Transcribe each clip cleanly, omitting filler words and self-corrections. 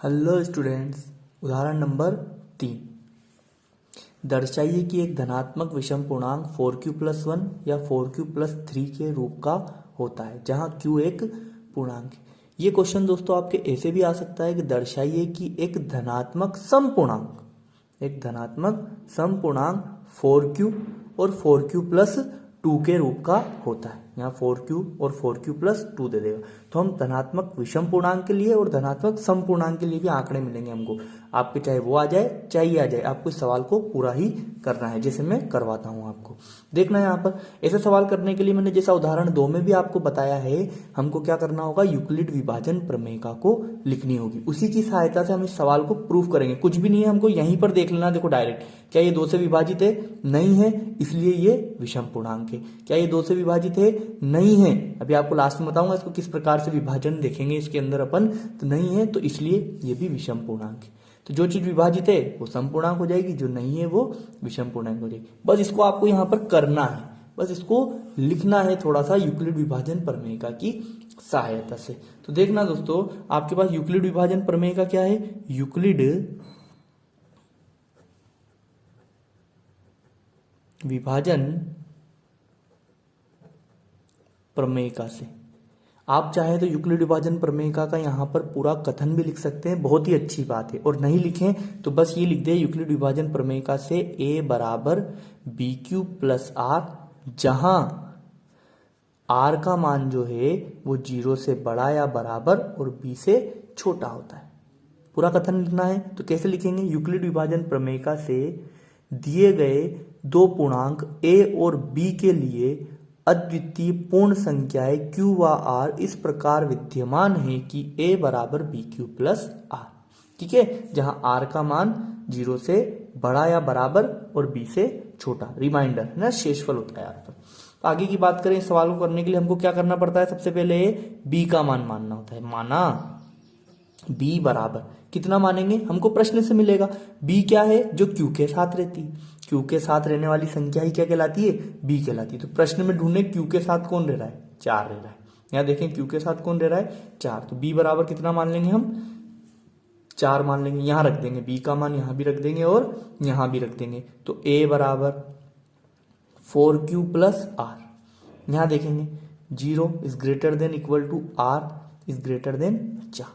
Hello students, उदाहरण number 3। दर्शाइए कि एक धनात्मक विषम पूर्णांक 4q+1 या 4q+3 के रूप का होता है जहां q एक पूर्णांक है। ये क्वेश्चन दोस्तों आपके ऐसे भी आ सकता है कि दर्शाइए कि एक धनात्मक सम पूर्णांक 4q और 4q+2 के रूप का होता है। यहाँ 4q और 4q+2 दे देगा तो हम धनात्मक विषम पूर्णांक के लिए और धनात्मक सम पूर्णांक के लिए भी आंकड़े मिलेंगे हमको। आपके चाहे वो आ जाए चाहे ये आ जाए, आपको इस सवाल को पूरा ही करना है जैसे मैं करवाता हूँ आपको। देखना यहाँ पर ऐसे सवाल करने के लिए मैंने जैसा उदाहरण 2 में भी आपको बताया है, हमको क्या करना होगा, यूक्लिड विभाजन प्रमेयिका को लिखनी होगी। उसी की सहायता से हम इस सवाल को प्रूफ करेंगे। कुछ भी नहीं है, हमको यहीं पर देख लेना। देखो डायरेक्ट, क्या ये 2 से विभाजित है? नहीं है, इसलिए ये विषम पूर्णांक है। क्या ये 2 से विभाजित है? नहीं है। अभी आपको लास्ट में बताऊंगा इसको किस प्रकार से विभाजन देखेंगे इसके अंदर अपन। तो नहीं है तो इसलिए ये भी विषम पूर्णांक है। तो जो चीज विभाजित है वो सम पूर्णांक हो जाएगी, जो नहीं है वो विषम पूर्णांक हो जाएगी। बस इसको आपको यहाँ पर करना है, बस इसको लिखना है थोड़ा सा यूक्लिड विभाजन प्रमेयिका की सहायता से। तो देखना दोस्तों, आपके पास यूक्लिड विभाजन प्रमेयिका क्या है? यूक्लिड विभाजन प्रमेयिका से आप चाहे तो यूक्लिड विभाजन प्रमेयिका का यहाँ पर पूरा कथन भी लिख सकते हैं, बहुत ही अच्छी बात है। और नहीं लिखें तो बस ये लिख दे, यूक्लिड विभाजन प्रमेयिका से a बराबर bq+r, जहां r का मान जो है वो 0 से बड़ा या बराबर और b से छोटा होता है। पूरा कथन लिखना है तो कैसे लिखेंगे? यूक्लिड विभाजन प्रमेयिका से दिए गए दो पूर्णांक a और b के लिए अद्वितीय पूर्ण संख्याएं q व r इस प्रकार विद्यमान है कि a बराबर bq+r। ठीक है, जहां r का मान 0 से बड़ा या बराबर और b से छोटा, रिमाइंडर है ना, शेषफल होता है यहाँ पर। तो आगे की बात करें, इस सवाल को करने के लिए हमको क्या करना पड़ता है? सबसे पहले b का मान मानना होता है। माना b बराबर कितना मानेंगे? हमको प्रश्न से मिलेगा। b क्या है? जो q के साथ रहती है। q के साथ रहने वाली संख्या ही क्या कहलाती है? b कहलाती है। तो प्रश्न में ढूंढे q के साथ कौन रह रहा है? 4 रह रहा है। यहाँ देखें q के साथ कौन रह रहा है? 4। तो b बराबर कितना मान लेंगे हम? 4 मान लेंगे। यहाँ रख देंगे b का मान, यहाँ भी रख देंगे और यहाँ भी रख देंगे। तो a बराबर 4q+r। यहाँ देखेंगे 0 is greater than equal to r is greater than 4।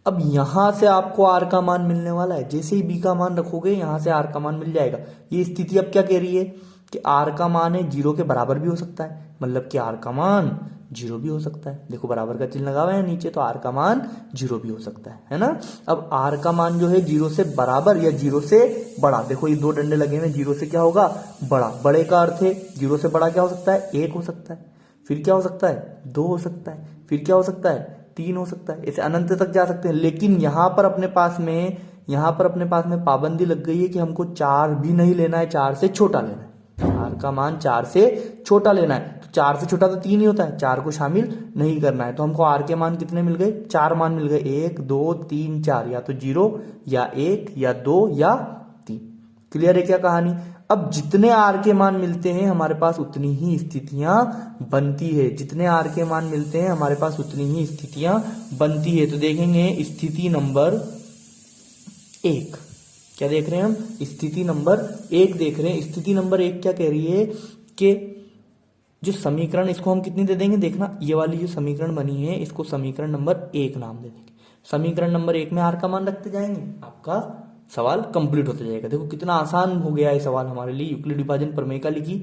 अब यहां से आपको r का मान मिलने वाला है। जैसे ही b का मान रखोगे यहां से r का मान मिल जाएगा। ये स्थिति अब क्या कह रही है कि r का मान है 0 के बराबर भी हो सकता है, मतलब कि r का मान 0 भी हो सकता है। देखो बराबर का चिन्ह लगा हुआ है नीचे, तो r का मान 0 भी हो सकता है ना। अब r का मान जो है 0 से बराबर या 0 से बड़ा, देखो ये 2 डंडे लगे हुए, 0 से क्या होगा? बड़ा। बड़े का अर्थ है 0 से बड़ा क्या हो सकता है? 1 हो सकता है, फिर क्या हो सकता है? 2 हो सकता है, फिर क्या हो सकता है? 3 हो सकता है। ऐसे अनंत तक जा सकते हैं। लेकिन यहाँ पर अपने पास में पाबंदी लग गई है कि हमको 4 भी नहीं लेना है, 4 से छोटा लेना है। r का मान 4 से छोटा लेना है। तो 4 से छोटा तो 3 ही होता है, 4 को शामिल नहीं करना है। तो हमको r के मान कितने मिल गए? 4 मान मिल गए। 1 2 3 4, या तो 0 या 1 या 2 या 3। क्लियर है क्या कहानी? अब जितने r के मान मिलते हैं हमारे पास उतनी ही स्थितियां बनती है। जितने r के मान मिलते हैं हमारे पास उतनी ही स्थितियां बनती है। तो देखेंगे स्थिति नंबर 1, क्या देख रहे हैं हम? स्थिति नंबर 1 देख रहे हैं। स्थिति नंबर 1 क्या कह रही है कि जो समीकरण, इसको हम कितनी दे देंगे? देखना, ये वाली जो समीकरण बनी है इसको समीकरण नंबर 1 नाम दे देंगे। समीकरण नंबर 1 में r का मान रखते जाएंगे, आपका सवाल कंप्लीट होता जाएगा। देखो कितना आसान हो गया है सवाल हमारे लिए। यूक्लिड विभाजन प्रमेयिका लिखी,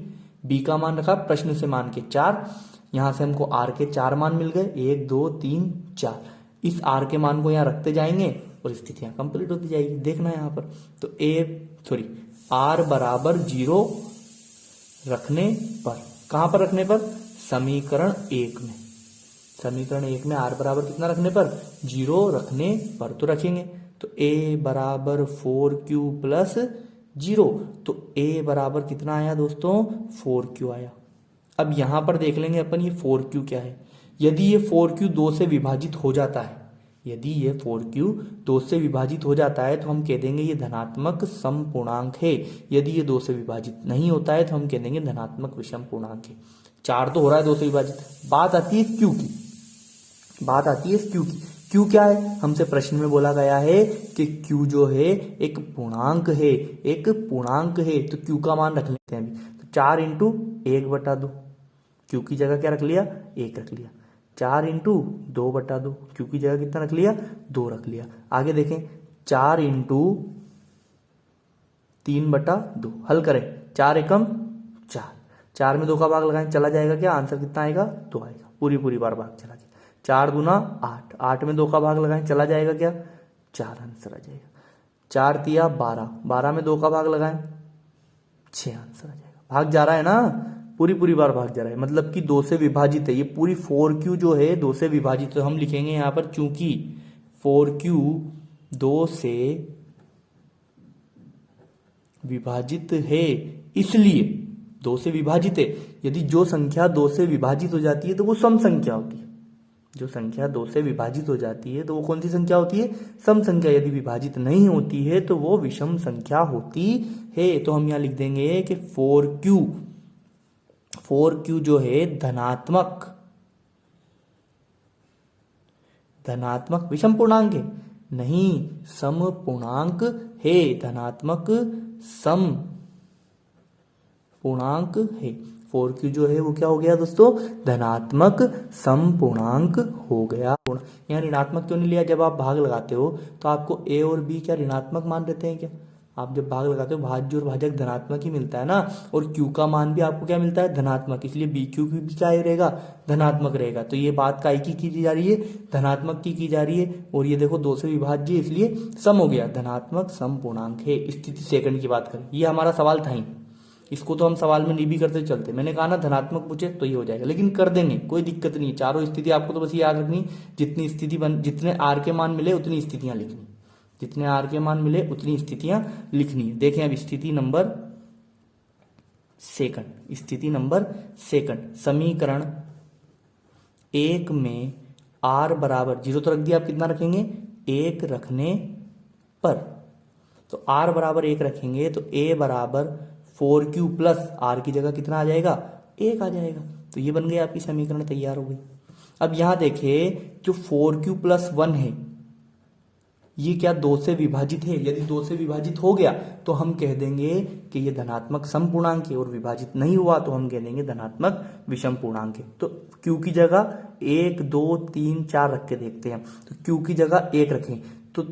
b का मान रखा प्रश्न से मान के 4, यहां से हमको r के 4 मान मिल गए, 1 2 3 4। इस r के मान को यहाँ रखते जाएंगे और स्थितियां कंप्लीट होती जाएगी। देखना यहाँ पर, तो r बराबर 0 रखने पर, कहां पर रखने पर? समीकरण 1 में। समीकरण 1 में r बराबर कितना रखने पर? 0 रखने पर। तो रखेंगे तो a बराबर 4q+0। तो a बराबर कितना आया दोस्तों? 4q आया। अब यहां पर देख लेंगे अपन ये 4q क्या है। यदि ये 4q 2 से विभाजित हो जाता है, यदि ये 4q 2 से विभाजित हो जाता है तो हम कह देंगे ये धनात्मक सम पूर्णांक है। यदि ये 2 से विभाजित नहीं होता है तो हम कह देंगे धनात्मक विषम पूर्णांक है। 4 तो हो रहा है 2 से विभाजित। बात आती है q की, क्यू क्या है, हमसे प्रश्न में बोला गया है कि क्यू जो है एक पूर्णांक है, एक पूर्णांक है, तो क्यू का मान रख लेते हैं अभी। तो 4 इंटू 1/2, क्यू की जगह क्या रख लिया, 1 रख लिया। 4 इंटू 2/2, क्यू की जगह कितना रख लिया, 2 रख लिया। आगे देखें, 4 इंटू 3/2, हल करें। 4 एकम 4, 4 में 2 का भाग लगाएं, चला जाएगा क्या, आंसर कितना आएगा, 2 आएगा, पूरी बार भाग चला गया। 4 दूना 8, 8 में 2 का भाग लगाएं, चला जाएगा क्या, 4, आंसर आ जाएगा। 4 तिया 12, 12 में 2 का भाग लगाएं, 6, आंसर आ जाएगा। भाग जा रहा है ना, पूरी बार भाग जा रहा है, मतलब कि 2 से विभाजित है। ये पूरी 4Q जो है 2 से विभाजित, तो हम लिखेंगे यहां पर चूंकि 4Q 2 से विभाजित है, इसलिए 2 से विभाजित है। यदि जो संख्या 2 से विभाजित हो जाती है तो वो सम संख्या होती है। जो संख्या 2 से विभाजित हो जाती है तो वो कौन सी संख्या होती है, सम संख्या। यदि विभाजित नहीं होती है तो वो विषम संख्या होती है। तो हम यहां लिख देंगे कि 4Q जो है धनात्मक विषम पूर्णांक है, नहीं सम पूर्णांक है, धनात्मक सम पूर्णांक है। 4Q जो है वो क्या हो गया दोस्तों, धनात्मक सम पूर्णांक हो गया। यहाँ ऋणात्मक क्यों नहीं लिया, जब आप भाग लगाते हो तो आपको A और B क्या ऋणात्मक मान रहते हैं क्या। आप जब भाग लगाते हो भाज्य और भाजक धनात्मक ही मिलता है ना, और Q का मान भी आपको क्या मिलता है, धनात्मक, इसलिए BQ भी क्या रहेगा, धनात्मक रहेगा। तो ये बात काय की जा रही है, धनात्मक की जा रही है। और ये देखो 2 से विभाज्य इसलिए सम हो गया, धनात्मक सम पूर्णांक है। स्थिति सेकंड की बात करें, ये हमारा सवाल था ही, इसको तो हम सवाल में नहीं भी करते चलते। मैंने कहा ना धनात्मक पूछे तो ये हो जाएगा, लेकिन कर देंगे, कोई दिक्कत नहीं है। चारों स्थिति आपको तो बस याद रखनी, जितने आर के मान मिले उतनी स्थितियां लिखनी, जितने आर के मान मिले उतनी स्थितियां लिखनी है। देखें अब स्थिति नंबर सेकंड, समीकरण 1 में आर बराबर 0 तो रख दिया, आप कितना रखेंगे, 1 रखने पर, तो आर बराबर 1 रखेंगे तो ए बराबर 4Q प्लस आर की जगह कितना आ जाएगा, 1 आ जाएगा। तो ये बन गई आपकी समीकरण, तैयार हो गई। अब यहां देखिए जो 4Q प्लस 1 है ये क्या 2 से विभाजित है। यदि 2 से विभाजित हो गया तो हम कह देंगे कि ये धनात्मक सम पूर्णांक है, और विभाजित नहीं हुआ तो हम कह देंगे धनात्मक विषम पूर्णांक है। तो Q की जगह 1 2 3 4 रख के देखते हैं। तो Q की जगह 1 रखें तो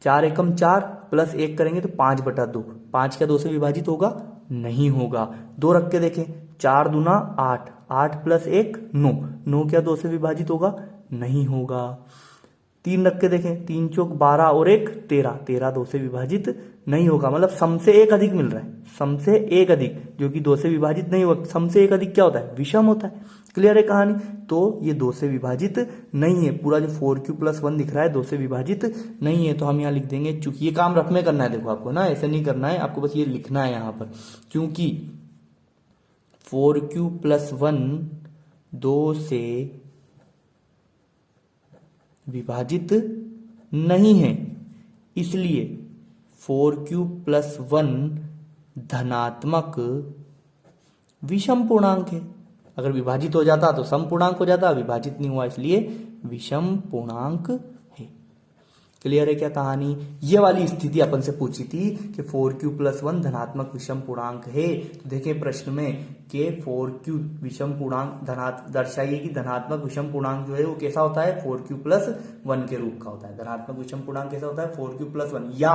4 एकम 4 प्लस 1 करेंगे तो 5/2, 5 क्या 2 से विभाजित होगा, नहीं होगा। 2 रख के देखें, 4 दूना 8, 8 प्लस 1 9, 9 क्या 2 से विभाजित होगा, नहीं होगा। 3 रख के देखें, 3 चौक 12 और 1 13, 13 2 से विभाजित नहीं होगा, मतलब सम से 1 अधिक मिल रहा है, सम से 1 अधिक, जो कि 2 से विभाजित नहीं होगा। सम से 1 अधिक क्या होता है, विषम होता है। क्लियर है कहानी। तो ये 2 से विभाजित नहीं है, पूरा जो 4Q प्लस 1 दिख रहा है 2 से विभाजित नहीं है। तो हम यहाँ लिख देंगे, चूंकि ये काम रफ में करना है, देखो आपको ना ऐसे नहीं करना है, आपको बस ये लिखना है यहाँ पर, क्योंकि 4Q प्लस 1 2 से विभाजित नहीं है, इसलिए 4Q प्लस 1 धनात्मक विषम पूर्णांक है। अगर विभाजित हो जाता तो सम पूर्णांक हो जाता, विभाजित नहीं हुआ इसलिए विषम पूर्णांक है। क्लियर है क्या कहानी। ये वाली स्थिति अपन से पूछी थी कि 4Q प्लस 1 धनात्मक विषम पूर्णांक है। तो देखें प्रश्न में कि 4Q विषम पूर्णांक दर्शाइए कि धनात्मक विषम पूर्णांक जो है वो कैसा होता है, 4Q प्लस 1 के रूप का होता है। धनात्मक विषम पूर्णांक कैसा होता है, 4Q प्लस 1 या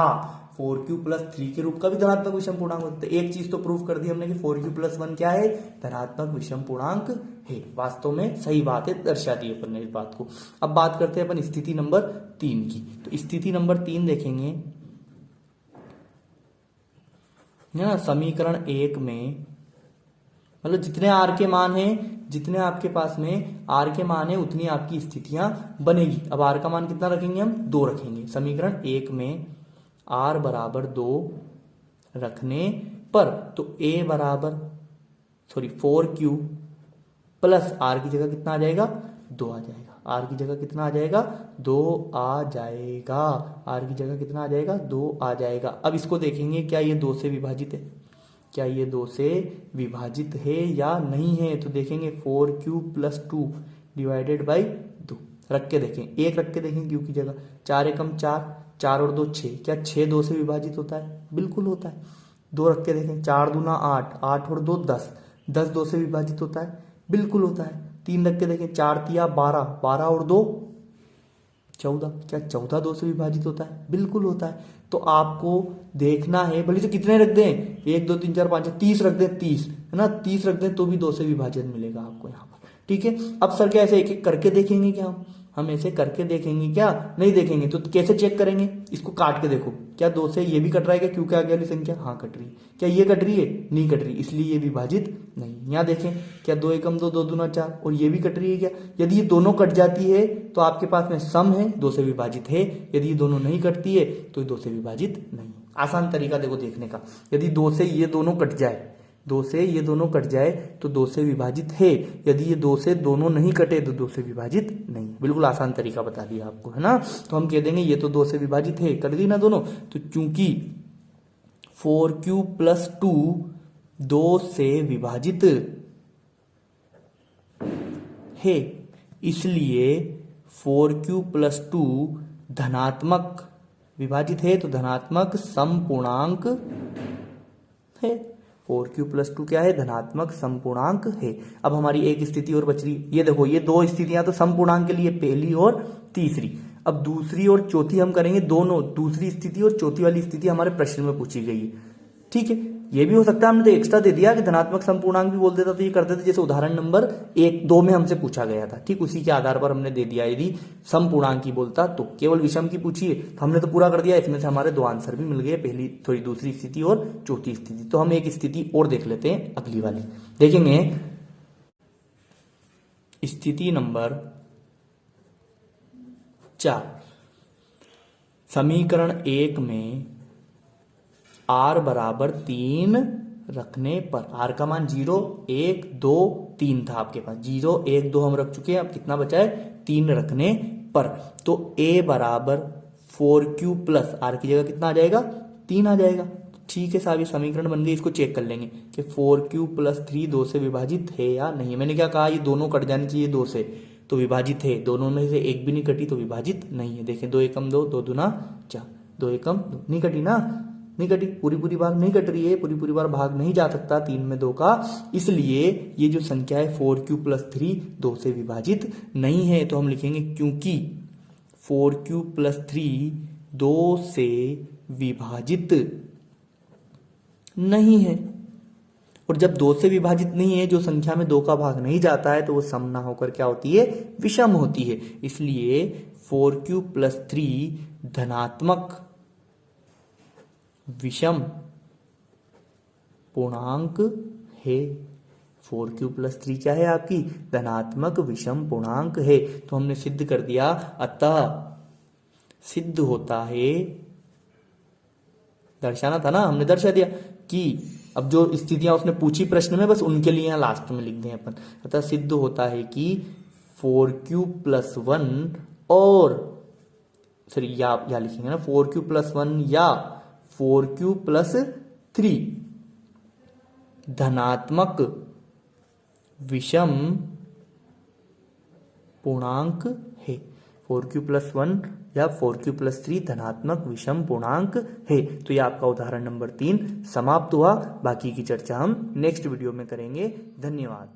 4Q प्लस 3 के रूप का भी धनात्मक विषम पूर्णांक होता है। एक चीज तो प्रूव कर दी हमने कि 4Q प्लस 1 क्या है, धनात्मक विषम पूर्णांक है। वास्तव में सही बात है, दर्शा दी अपन ने इस बात को। अब बात करते हैं अपन स्थिति नंबर 3 की। तो स्थिति नंबर 3 देखेंगे ना, समीकरण 1 में मतलब जितने आर के मान हैं, जितने आपके पास में आर के मान है उतनी आपकी स्थितियां बनेगी। अब आर का मान कितना रखेंगे, हम 2 रखेंगे। समीकरण 1 में आर बराबर 2 रखने पर, तो ए बराबर 4Q प्लस आर की जगह कितना आ जाएगा, 2 आ जाएगा। आर की जगह कितना आ जाएगा, 2 आ जाएगा। आर की जगह कितना आ जाएगा, 2 आ जाएगा। अब इसको देखेंगे क्या ये 2 से विभाजित है, क्या ये 2 से विभाजित है या नहीं है। तो देखेंगे 4Q प्लस 2 डिवाइडेड बाई 2। रख के देखें, 1 रख के देखें क्यू की जगह, 4 एकम 4, 4 और 2 6, क्या 6 2 से विभाजित होता है? बिल्कुल होता है। 2 रख के देखें, 4 दूना 8, 8 और 2 10, 10 2 से विभाजित होता है? बिल्कुल होता है। 3 रख के देखें, 4 तिया 12, 12 और 2 14, क्या 14 2 से विभाजित होता है? बिल्कुल होता है। तो आपको देखना है, भले से कितने रख दें, 1 2 3 4 5 30 रख दें, 30 है ना, 30 रख दें तो भी 2 से विभाजन मिलेगा आपको यहाँ पर। ठीक है, अब सर क्या ऐसे एक एक करके देखेंगे क्या? हम ऐसे करके देखेंगे क्या? नहीं देखेंगे। तो कैसे चेक करेंगे? इसको काट के देखो, क्या 2 से ये भी कट रहा है क्या? क्यों के आगे वाली संख्या हाँ कट रही है। क्या ये कट रही है? नहीं कट रही, इसलिए ये विभाजित नहीं। यहाँ देखें, क्या 2 एकम 2, 2 दूना 4, और ये भी कट रही है क्या? यदि ये दोनों कट जाती है तो आपके पास में सम है, 2 से विभाजित है। यदि ये दोनों नहीं कटती है तो ये 2 से विभाजित नहीं। आसान तरीका देखो देखने का, यदि 2 से ये दोनों कट जाए, 2 से ये दोनों कट जाए तो 2 से विभाजित है। यदि ये 2 से दोनों नहीं कटे तो 2 से विभाजित नहीं। बिल्कुल आसान तरीका बता दिया आपको, है ना। तो हम कह देंगे ये तो 2 से विभाजित है, कट गई ना दोनों। तो चूंकि 4q + 2 2 से विभाजित है, इसलिए 4q + 2 धनात्मक विभाजित है, तो धनात्मक समपूर्णांक है। 4q + 2 क्या है? धनात्मक समपूर्णांक है। अब हमारी एक स्थिति और बच रही, ये देखो, ये 2 स्थितियां तो समपूर्णांक के लिए, पहली और तीसरी। अब दूसरी और चौथी हम करेंगे, दोनों दूसरी स्थिति और चौथी वाली स्थिति हमारे प्रश्न में पूछी गई है। ठीक है, ये भी हो सकता है हमने तो एक्स्ट्रा दे दिया कि धनात्मक समपूर्णांक भी बोल देता तो ये करते थे, जैसे उदाहरण नंबर 1-2 में हमसे पूछा गया था। ठीक उसी के आधार पर हमने दे दिया, यदि समपूर्णांक की बोलता तो। केवल विषम की पूछी है तो हमने तो पूरा कर दिया, इसमें से हमारे 2 आंसर भी मिल गए, पहली थोड़ी दूसरी स्थिति और चौथी स्थिति। तो हम एक स्थिति और देख लेते हैं, अगली वाली देखेंगे। स्थिति नंबर 4, समीकरण 1 में r बराबर 3 रखने पर, r का मान 0 1 2 3 था आपके पास, 0 1 2 हम रख चुके हैं। अब कितना बचा है? 3 रखने पर। तो a बराबर 4q + r की जगह कितना आ जाएगा? 3 आ जाएगा। ठीक है साहब, ये समीकरण बन गई। इसको चेक कर लेंगे कि 4q + 3 2 से विभाजित है या नहीं। मैंने क्या कहा, ये दोनों कट जानी चाहिए 2 से, तो विभाजित है। दोनों में से एक भी नहीं कटी तो विभाजित नहीं है। देखें, 2 एकम 2, 2 दूना 4, 2 एकम 2, नहीं कटी ना, नहीं कटी, पूरी बार नहीं कट रही है, पूरी बार भाग नहीं जा सकता 3 में 2 का, इसलिए ये जो संख्या है 4q + 3 2 से विभाजित नहीं है। तो हम लिखेंगे क्योंकि 4q + 3 2 से विभाजित नहीं है, और जब 2 से विभाजित नहीं है, जो संख्या में 2 का भाग नहीं जाता है, तो वो सम ना होकर क्या होती है? विषम होती है। इसलिए 4q + 3 धनात्मक विषम पूर्णांक है। 4q + 3 क्या है? आपकी धनात्मक विषम पूर्णांक है। तो हमने सिद्ध कर दिया, अतः सिद्ध होता है, दर्शाना था ना, हमने दर्शा दिया कि अब जो स्थितियां उसने पूछी प्रश्न में, बस उनके लिए यहां लास्ट में लिख दें अपन। अतः सिद्ध होता है कि 4q + 1 और सॉरी या लिखेंगे ना, 4q + 1 या 4q + 3 धनात्मक विषम पूर्णांक है। 4q + 1 या 4q + 3 धनात्मक विषम पूर्णांक है। तो ये आपका उदाहरण नंबर 3 समाप्त हुआ। बाकी की चर्चा हम नेक्स्ट वीडियो में करेंगे। धन्यवाद।